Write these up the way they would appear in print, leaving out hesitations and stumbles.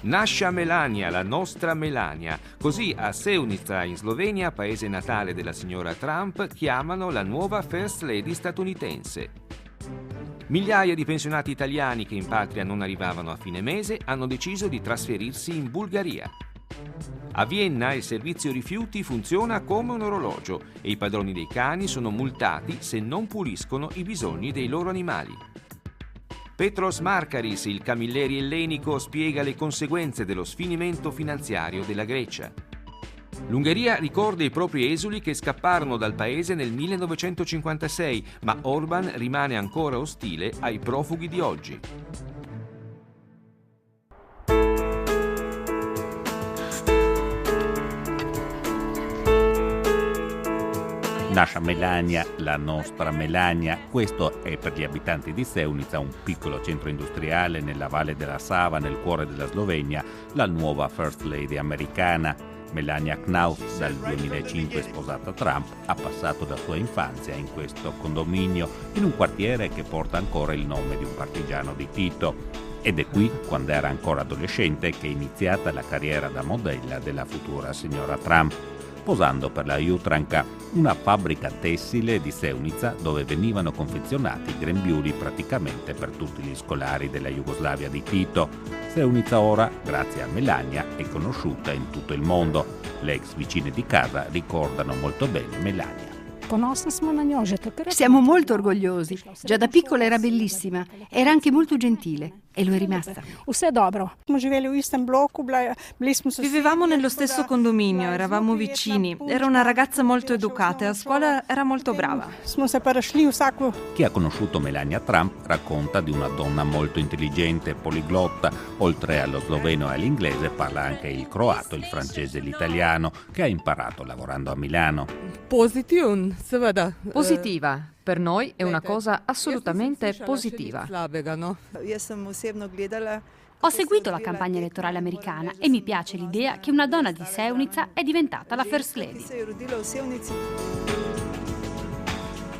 Nascia Melania, la nostra Melania. Così a Seunica, in Slovenia, paese natale della signora Trump, chiamano la nuova First Lady statunitense. Migliaia di pensionati italiani che in patria non arrivavano a fine mese hanno deciso di trasferirsi in Bulgaria. A Vienna il servizio rifiuti funziona come un orologio e i padroni dei cani sono multati se non puliscono i bisogni dei loro animali. Petros Markaris, il camilleri ellenico, spiega le conseguenze dello sfinimento finanziario della Grecia. L'Ungheria ricorda i propri esuli che scapparono dal paese nel 1956, ma Orban rimane ancora ostile ai profughi di oggi. Nascia Melania, la nostra Melania. Questo è per gli abitanti di Seunica, un piccolo centro industriale nella valle della Sava, nel cuore della Slovenia, la nuova First Lady americana. Melania Knaus, dal 2005 sposata Trump, ha passato la sua infanzia in questo condominio, in un quartiere che porta ancora il nome di un partigiano di Tito. Ed è qui, quando era ancora adolescente, che è iniziata la carriera da modella della futura signora Trump, posando per la Jutranka, una fabbrica tessile di Seunica dove venivano confezionati grembiuli praticamente per tutti gli scolari della Jugoslavia di Tito. Seunica ora, grazie a Melania, è conosciuta in tutto il mondo. Le ex vicine di casa ricordano molto bene Melania. Siamo molto orgogliosi. Già da piccola era bellissima, era anche molto gentile e lo è rimasta. Vivevamo nello stesso condominio, eravamo vicini. Era una ragazza molto educata e a scuola era molto brava. Chi ha conosciuto Melania Trump racconta di una donna molto intelligente, poliglotta. Oltre allo sloveno e all'inglese parla anche il croato, il francese e l'italiano, che ha imparato lavorando a Milano. Positiva. Per noi è una cosa assolutamente positiva. Ho seguito la campagna elettorale americana e mi piace l'idea che una donna di Seunica è diventata la First Lady.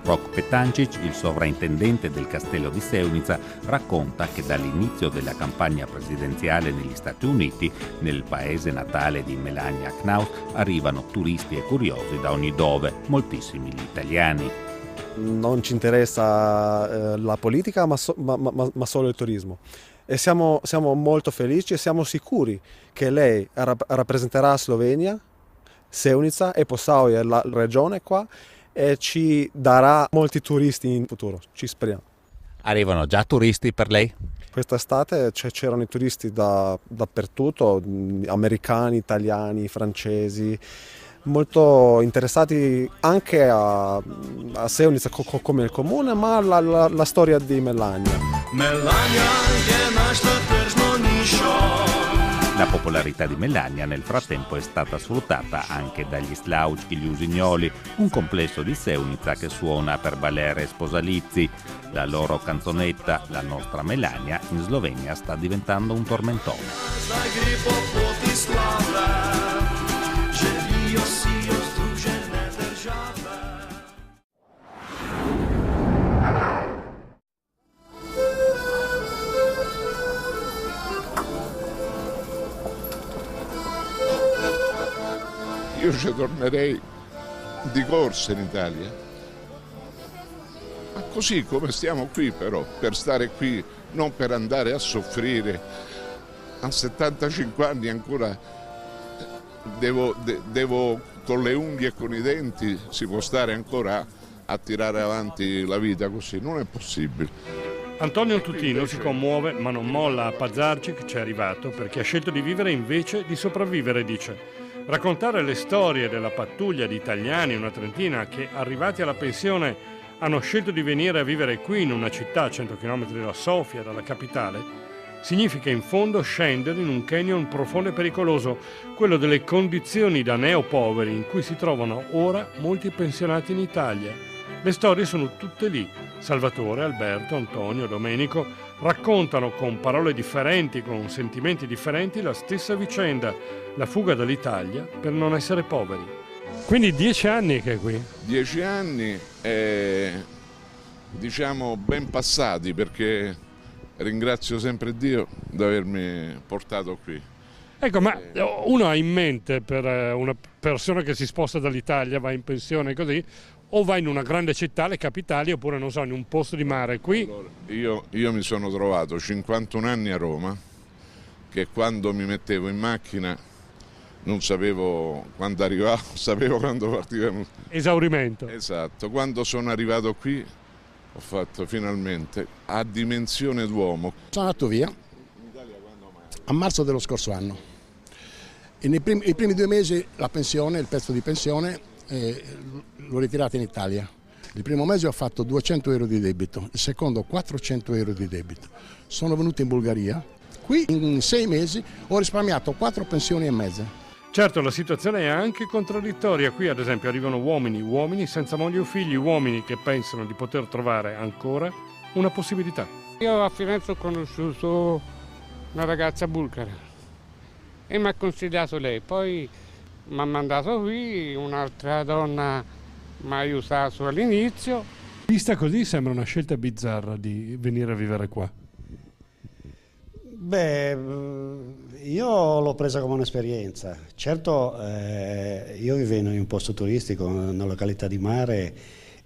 Rok Petancic, il sovrintendente del castello di Seunica, racconta che dall'inizio della campagna presidenziale negli Stati Uniti, nel paese natale di Melania Knaus, arrivano turisti e curiosi da ogni dove, moltissimi gli italiani. Non ci interessa la politica, ma solo il turismo. E siamo molto felici e siamo sicuri che lei rappresenterà Slovenia, Seunica e Posavje è la regione qua, e ci darà molti turisti in futuro, ci speriamo. Arrivano già turisti per lei? Quest'estate c'erano i turisti dappertutto, americani, italiani, francesi, molto interessati anche a Seunica come il comune, ma la storia di Melania. La popolarità di Melania nel frattempo è stata sfruttata anche dagli Slaučki, gli usignoli, un complesso di Seunica che suona per balere sposalizi. La loro canzonetta, La nostra Melania, in Slovenia sta diventando un tormentone. Io ci tornerei di corsa in Italia, ma così come stiamo qui però, per stare qui, non per andare a soffrire. A 75 anni ancora devo con le unghie e con i denti, si può stare ancora a tirare avanti la vita così, non è possibile. Antonio Tutino si commuove ma non molla a Pazarcic, ci è arrivato perché ha scelto di vivere invece di sopravvivere, dice. Raccontare le storie della pattuglia di italiani, una trentina, che arrivati alla pensione hanno scelto di venire a vivere qui in una città a 100 km da Sofia, dalla capitale, significa in fondo scendere in un canyon profondo e pericoloso, quello delle condizioni da neopoveri in cui si trovano ora molti pensionati in Italia. Le storie sono tutte lì. Salvatore, Alberto, Antonio, Domenico raccontano con parole differenti, con sentimenti differenti, la stessa vicenda, la fuga dall'Italia per non essere poveri. Quindi 10 anni che è qui? 10 anni, diciamo ben passati, perché ringrazio sempre Dio di avermi portato qui. Ecco, ma uno ha in mente per una persona che si sposta dall'Italia, va in pensione così, o va in una grande città, le capitali, oppure non so, in un posto di mare qui? Allora, io mi sono trovato 51 anni a Roma, che quando mi mettevo in macchina non sapevo quando arrivavo, sapevo quando partivo. Esaurimento. Esatto, quando sono arrivato qui ho fatto finalmente a dimensione d'uomo. Sono andato via a marzo dello scorso anno e i primi 2 mesi la pensione, il pezzo di pensione l'ho ritirata in Italia. Il primo mese ho fatto 200 euro di debito, il secondo 400 euro di debito. Sono venuto in Bulgaria, qui in 6 mesi ho risparmiato 4 pensioni e mezza. Certo, la situazione è anche contraddittoria. Qui ad esempio arrivano uomini senza moglie o figli, uomini che pensano di poter trovare ancora una possibilità. Io a Firenze ho conosciuto una ragazza bulgara e mi ha consigliato lei, poi mi ha mandato qui, un'altra donna mi ha aiutato all'inizio. Vista così sembra una scelta bizzarra di venire a vivere qua. Beh, io l'ho presa come un'esperienza. Certo, io vivo in un posto turistico, una località di mare,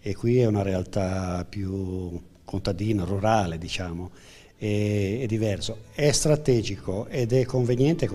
e qui è una realtà più contadina, rurale, diciamo. È diverso, è strategico ed è conveniente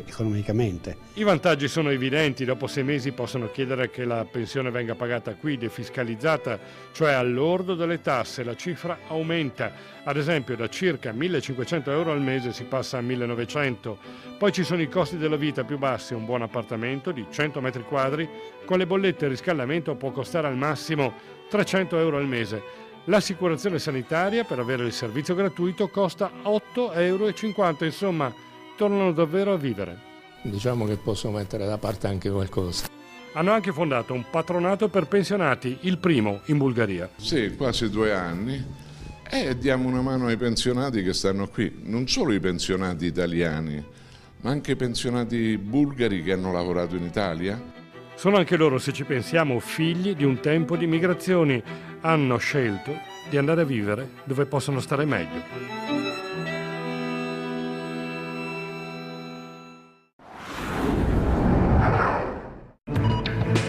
economicamente. I vantaggi sono evidenti: dopo 6 mesi possono chiedere che la pensione venga pagata qui, defiscalizzata, cioè al lordo delle tasse. La cifra aumenta, ad esempio da circa 1.500 euro al mese si passa a 1.900. Poi ci sono i costi della vita più bassi. Un buon appartamento di 100 metri quadri con le bollette e il riscaldamento può costare al massimo 300 euro al mese. L'assicurazione sanitaria per avere il servizio gratuito costa 8,50 euro, insomma, tornano davvero a vivere. Diciamo che posso mettere da parte anche qualcosa. Hanno anche fondato un patronato per pensionati, il primo in Bulgaria. Sì, quasi 2 anni, e diamo una mano ai pensionati che stanno qui, non solo i pensionati italiani, ma anche i pensionati bulgari che hanno lavorato in Italia. Sono anche loro, se ci pensiamo, figli di un tempo di migrazioni. Hanno scelto di andare a vivere dove possono stare meglio.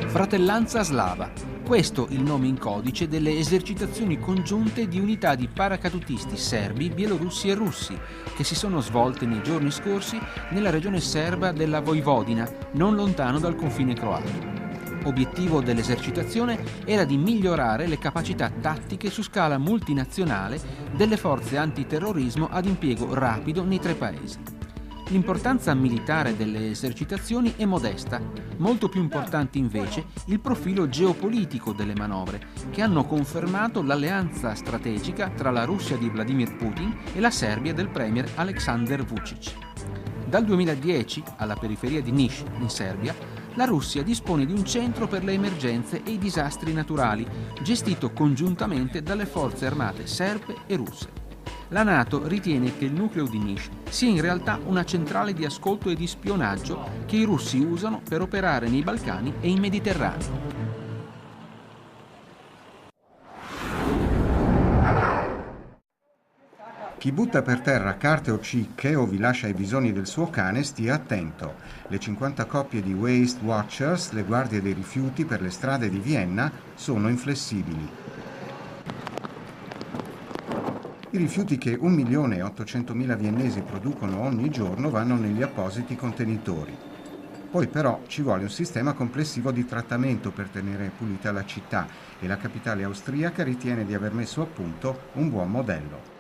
Fratellanza Slava. Questo il nome in codice delle esercitazioni congiunte di unità di paracadutisti serbi, bielorussi e russi che si sono svolte nei giorni scorsi nella regione serba della Vojvodina, non lontano dal confine croato. Obiettivo dell'esercitazione era di migliorare le capacità tattiche su scala multinazionale delle forze antiterrorismo ad impiego rapido nei 3 paesi. L'importanza militare delle esercitazioni è modesta, molto più importante invece il profilo geopolitico delle manovre, che hanno confermato l'alleanza strategica tra la Russia di Vladimir Putin e la Serbia del premier Aleksandar Vučić. Dal 2010, alla periferia di Niš, in Serbia, la Russia dispone di un centro per le emergenze e i disastri naturali, gestito congiuntamente dalle forze armate serbe e russe. La NATO ritiene che il nucleo di Niš sia in realtà una centrale di ascolto e di spionaggio che i russi usano per operare nei Balcani e in Mediterraneo. Chi butta per terra carte o cicche o vi lascia i bisogni del suo cane stia attento. Le 50 coppie di Waste Watchers, le guardie dei rifiuti per le strade di Vienna, sono inflessibili. I rifiuti che 1.800.000 viennesi producono ogni giorno vanno negli appositi contenitori. Poi però ci vuole un sistema complessivo di trattamento per tenere pulita la città e la capitale austriaca ritiene di aver messo a punto un buon modello.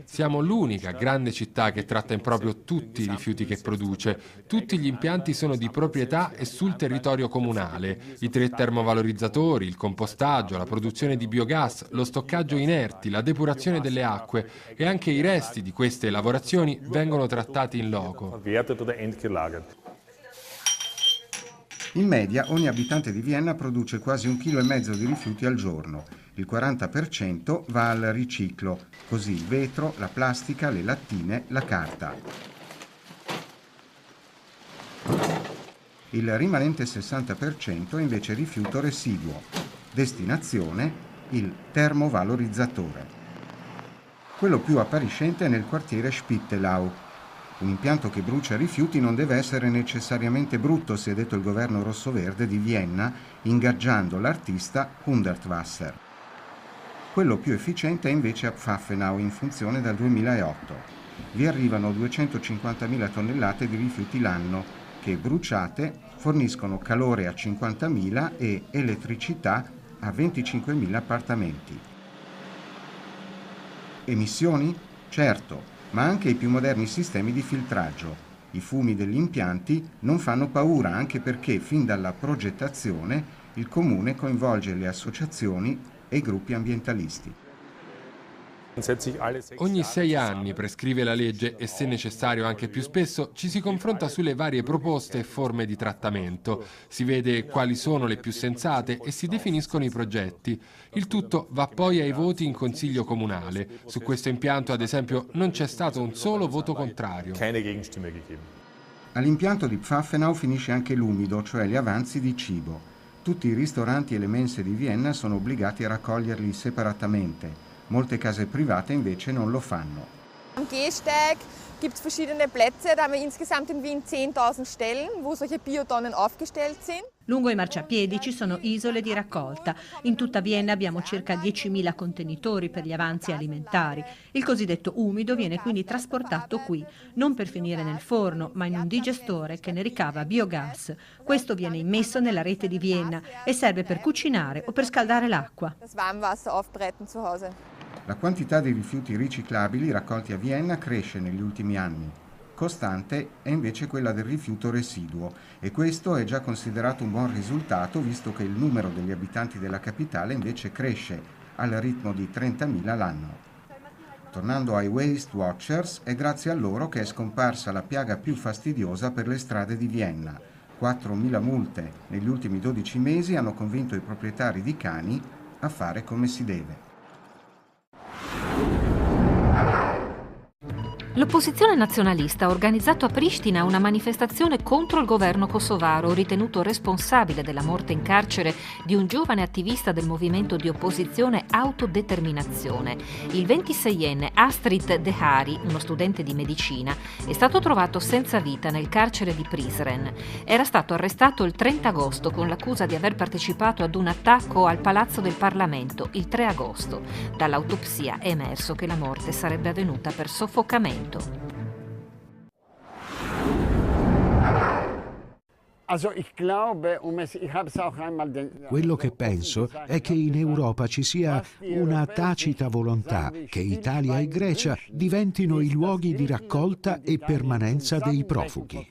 Siamo l'unica grande città che tratta in proprio tutti i rifiuti che produce. Tutti gli impianti sono di proprietà e sul territorio comunale. I 3 termovalorizzatori, il compostaggio, la produzione di biogas, lo stoccaggio inerti, la depurazione delle acque e anche i resti di queste lavorazioni vengono trattati in loco. In media ogni abitante di Vienna produce quasi 1,5 kg di rifiuti al giorno. Il 40% va al riciclo, così il vetro, la plastica, le lattine, la carta. Il rimanente 60% è invece rifiuto residuo. Destinazione il termovalorizzatore. Quello più appariscente è nel quartiere Spittelau. Un impianto che brucia rifiuti non deve essere necessariamente brutto, si è detto il governo rossoverde di Vienna, ingaggiando l'artista Hundertwasser. Quello più efficiente è invece a Pfaffenau, in funzione dal 2008. Vi arrivano 250.000 tonnellate di rifiuti l'anno, che bruciate forniscono calore a 50.000 e elettricità a 25.000 appartamenti. Emissioni? Certo, ma anche i più moderni sistemi di filtraggio. I fumi degli impianti non fanno paura, anche perché fin dalla progettazione il comune coinvolge le associazioni e i gruppi ambientalisti. Ogni 6 anni prescrive la legge e, se necessario anche più spesso, ci si confronta sulle varie proposte e forme di trattamento. Si vede quali sono le più sensate e si definiscono i progetti. Il tutto va poi ai voti in consiglio comunale. Su questo impianto, ad esempio, non c'è stato un solo voto contrario. All'impianto di Pfaffenau finisce anche l'umido, cioè gli avanzi di cibo. Tutti i ristoranti e le mense di Vienna sono obbligati a raccoglierli separatamente. Molte case private invece non lo fanno. Am Gehsteig gibt es verschiedene Plätze. Da haben wir insgesamt in Wien 10.000 Stellen, wo solche Biotonnen aufgestellt sind. Lungo i marciapiedi ci sono isole di raccolta. In tutta Vienna abbiamo circa 10.000 contenitori per gli avanzi alimentari. Il cosiddetto umido viene quindi trasportato qui, non per finire nel forno, ma in un digestore che ne ricava biogas. Questo viene immesso nella rete di Vienna e serve per cucinare o per scaldare l'acqua. La quantità di rifiuti riciclabili raccolti a Vienna cresce negli ultimi anni. Costante è invece quella del rifiuto residuo, e questo è già considerato un buon risultato, visto che il numero degli abitanti della capitale invece cresce al ritmo di 30.000 l'anno. Tornando ai Waste Watchers, è grazie a loro che è scomparsa la piaga più fastidiosa per le strade di Vienna. 4.000 multe negli ultimi 12 mesi hanno convinto i proprietari di cani a fare come si deve. L'opposizione nazionalista ha organizzato a Pristina una manifestazione contro il governo kosovaro, ritenuto responsabile della morte in carcere di un giovane attivista del movimento di opposizione Autodeterminazione. Il 26enne Astrid Dehari, uno studente di medicina, è stato trovato senza vita nel carcere di Prizren. Era stato arrestato il 30 agosto con l'accusa di aver partecipato ad un attacco al Palazzo del Parlamento il 3 agosto. Dall'autopsia è emerso che la morte sarebbe avvenuta per soffocamento. Quello che penso è che in Europa ci sia una tacita volontà che Italia e Grecia diventino i luoghi di raccolta e permanenza dei profughi.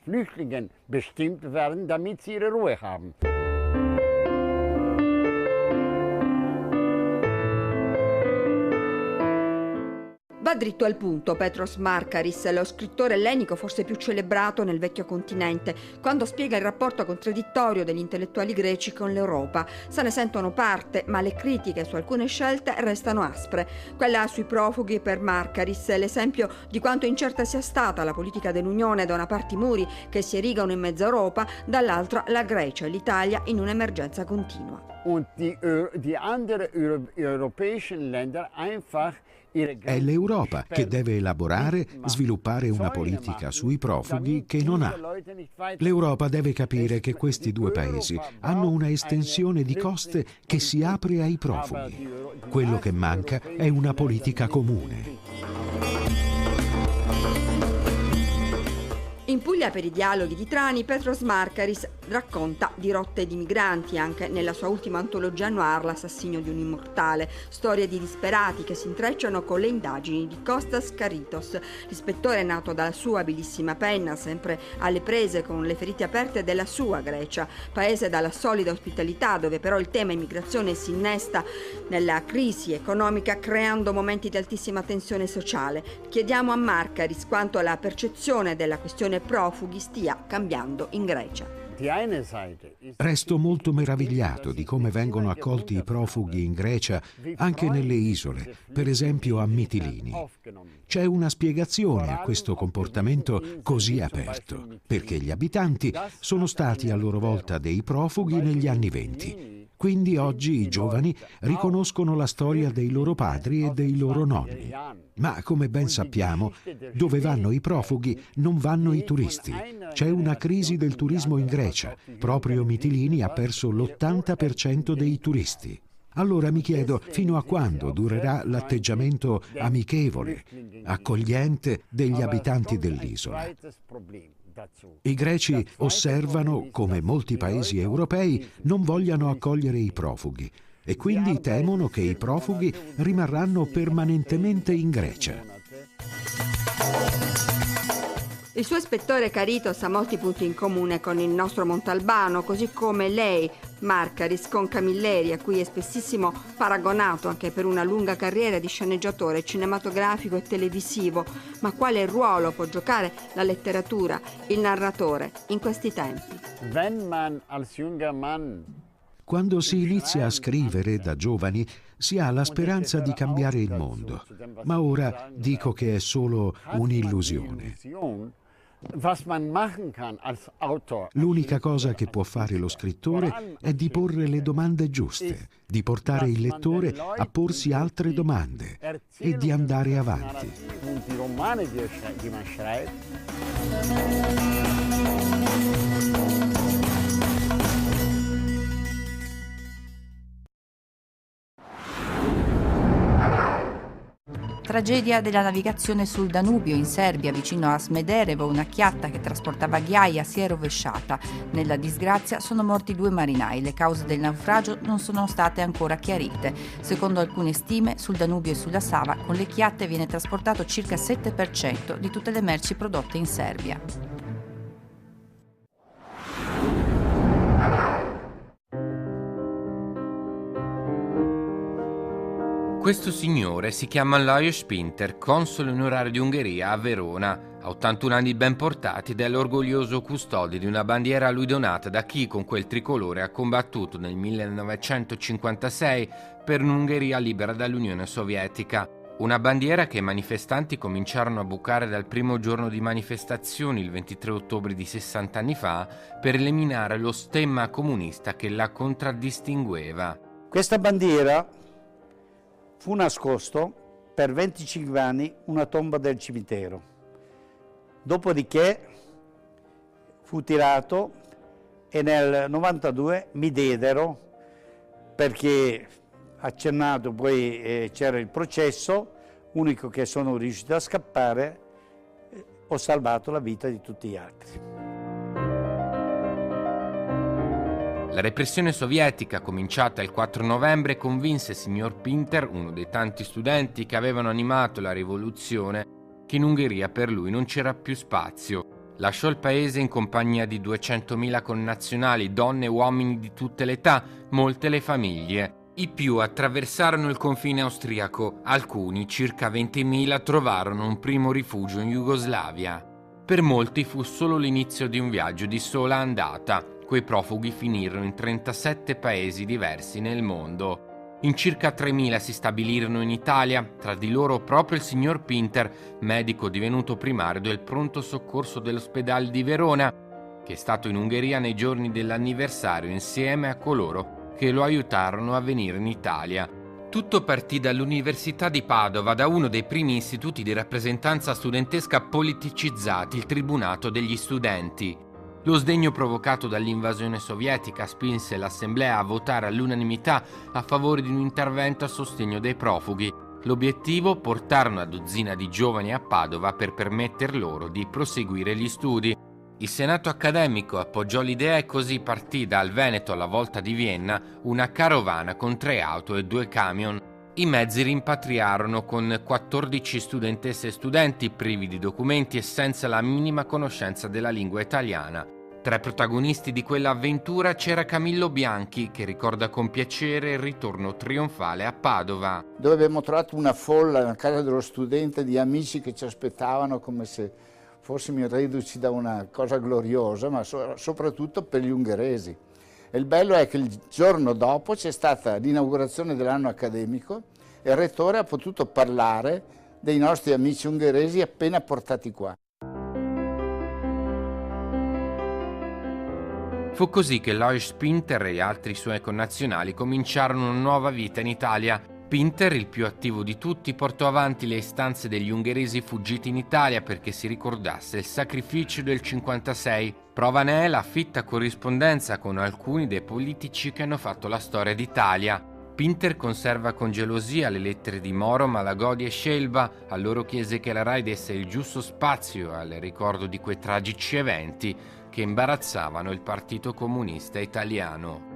Va dritto al punto Petros Markaris, lo scrittore ellenico forse più celebrato nel vecchio continente, quando spiega il rapporto contraddittorio degli intellettuali greci con l'Europa. Se ne sentono parte, ma le critiche su alcune scelte restano aspre. Quella sui profughi per Markaris è l'esempio di quanto incerta sia stata la politica dell'Unione, da una parte i muri che si erigano in mezza Europa, dall'altra la Grecia e l'Italia in un'emergenza continua. È l'Europa che deve elaborare, sviluppare una politica sui profughi che non ha. L'Europa deve capire che questi due paesi hanno una estensione di coste che si apre ai profughi. Quello che manca è una politica comune. In Puglia, per i dialoghi di Trani, Petros Markaris racconta di rotte di migranti, anche nella sua ultima antologia noir, L'assassinio di un immortale, storie di disperati che si intrecciano con le indagini di Kostas Karitos, l'ispettore nato dalla sua abilissima penna, sempre alle prese con le ferite aperte della sua Grecia, paese dalla solida ospitalità, dove però il tema immigrazione si innesta nella crisi economica, creando momenti di altissima tensione sociale. Chiediamo a Markaris quanto la percezione della questione profughi stia cambiando in Grecia. Resto molto meravigliato di come vengono accolti i profughi in Grecia, anche nelle isole, per esempio a Mitilini. C'è una spiegazione a questo comportamento così aperto, perché gli abitanti sono stati a loro volta dei profughi negli anni '20. Quindi oggi i giovani riconoscono la storia dei loro padri e dei loro nonni. Ma come ben sappiamo, dove vanno i profughi non vanno i turisti. C'è una crisi del turismo in Grecia. Proprio Mitilini ha perso l'80% dei turisti. Allora mi chiedo, fino a quando durerà l'atteggiamento amichevole, accogliente degli abitanti dell'isola? I greci osservano come molti paesi europei non vogliano accogliere i profughi e quindi temono che i profughi rimarranno permanentemente in Grecia. Il suo ispettore Caritos ha molti punti in comune con il nostro Montalbano, così come lei, Marcaris, con Camilleri, a cui è spessissimo paragonato anche per una lunga carriera di sceneggiatore cinematografico e televisivo. Ma quale ruolo può giocare la letteratura, il narratore, in questi tempi? Quando si inizia a scrivere da giovani, si ha la speranza di cambiare il mondo, ma ora dico che è solo un'illusione. L'unica cosa che può fare lo scrittore è di porre le domande giuste, di portare il lettore a porsi altre domande e di andare avanti. Tragedia della navigazione sul Danubio in Serbia, vicino a Smederevo, una chiatta che trasportava ghiaia si è rovesciata. Nella disgrazia sono morti 2 marinai. Le cause del naufragio non sono state ancora chiarite. Secondo alcune stime, sul Danubio e sulla Sava, con le chiatte viene trasportato circa 7% di tutte le merci prodotte in Serbia. Questo signore si chiama Lajos Pinter, console onorario di Ungheria a Verona. Ha 81 anni ben portati ed è l'orgoglioso custode di una bandiera a lui donata da chi con quel tricolore ha combattuto nel 1956 per un'Ungheria libera dall'Unione Sovietica. Una bandiera che i manifestanti cominciarono a bucare dal primo giorno di manifestazioni, il 23 ottobre di 60 anni fa, per eliminare lo stemma comunista che la contraddistingueva. Questa bandiera fu nascosto per 25 anni una tomba del cimitero. Dopodiché fu tirato e nel 92 mi diedero, perché accennato poi c'era il processo, unico che sono riuscito a scappare, ho salvato la vita di tutti gli altri. La repressione sovietica, cominciata il 4 novembre, convinse il signor Pinter, uno dei tanti studenti che avevano animato la rivoluzione, che in Ungheria per lui non c'era più spazio. Lasciò il paese in compagnia di 200.000 connazionali, donne e uomini di tutte le età, molte le famiglie. I più attraversarono il confine austriaco, alcuni, circa 20.000, trovarono un primo rifugio in Jugoslavia. Per molti fu solo l'inizio di un viaggio di sola andata. Quei profughi finirono in 37 paesi diversi nel mondo. In circa 3.000 si stabilirono in Italia, tra di loro proprio il signor Pinter, medico divenuto primario del pronto soccorso dell'ospedale di Verona, che è stato in Ungheria nei giorni dell'anniversario insieme a coloro che lo aiutarono a venire in Italia. Tutto partì dall'Università di Padova, da uno dei primi istituti di rappresentanza studentesca politicizzati, il Tribunato degli Studenti. Lo sdegno provocato dall'invasione sovietica spinse l'Assemblea a votare all'unanimità a favore di un intervento a sostegno dei profughi. L'obiettivo? Portare una dozzina di giovani a Padova per permetter loro di proseguire gli studi. Il Senato accademico appoggiò l'idea e così partì dal Veneto alla volta di Vienna una carovana con 3 auto e 2 camion. I mezzi rimpatriarono con 14 studentesse e studenti privi di documenti e senza la minima conoscenza della lingua italiana. Tra i protagonisti di quell'avventura c'era Camillo Bianchi, che ricorda con piacere il ritorno trionfale a Padova. Dove abbiamo trovato una folla nella casa dello studente di amici che ci aspettavano come se fossimo reduci da una cosa gloriosa, ma soprattutto per gli ungheresi. E il bello è che il giorno dopo c'è stata l'inaugurazione dell'anno accademico e il rettore ha potuto parlare dei nostri amici ungheresi appena portati qua. Fu così che Lois Pinter e altri suoi connazionali cominciarono una nuova vita in Italia. Pinter, il più attivo di tutti, portò avanti le istanze degli ungheresi fuggiti in Italia perché si ricordasse il sacrificio del 56. Prova ne è la fitta corrispondenza con alcuni dei politici che hanno fatto la storia d'Italia. Pinter conserva con gelosia le lettere di Moro, Malagodi e Scelba. A loro chiese che la RAI desse il giusto spazio al ricordo di quei tragici eventi che imbarazzavano il Partito Comunista Italiano.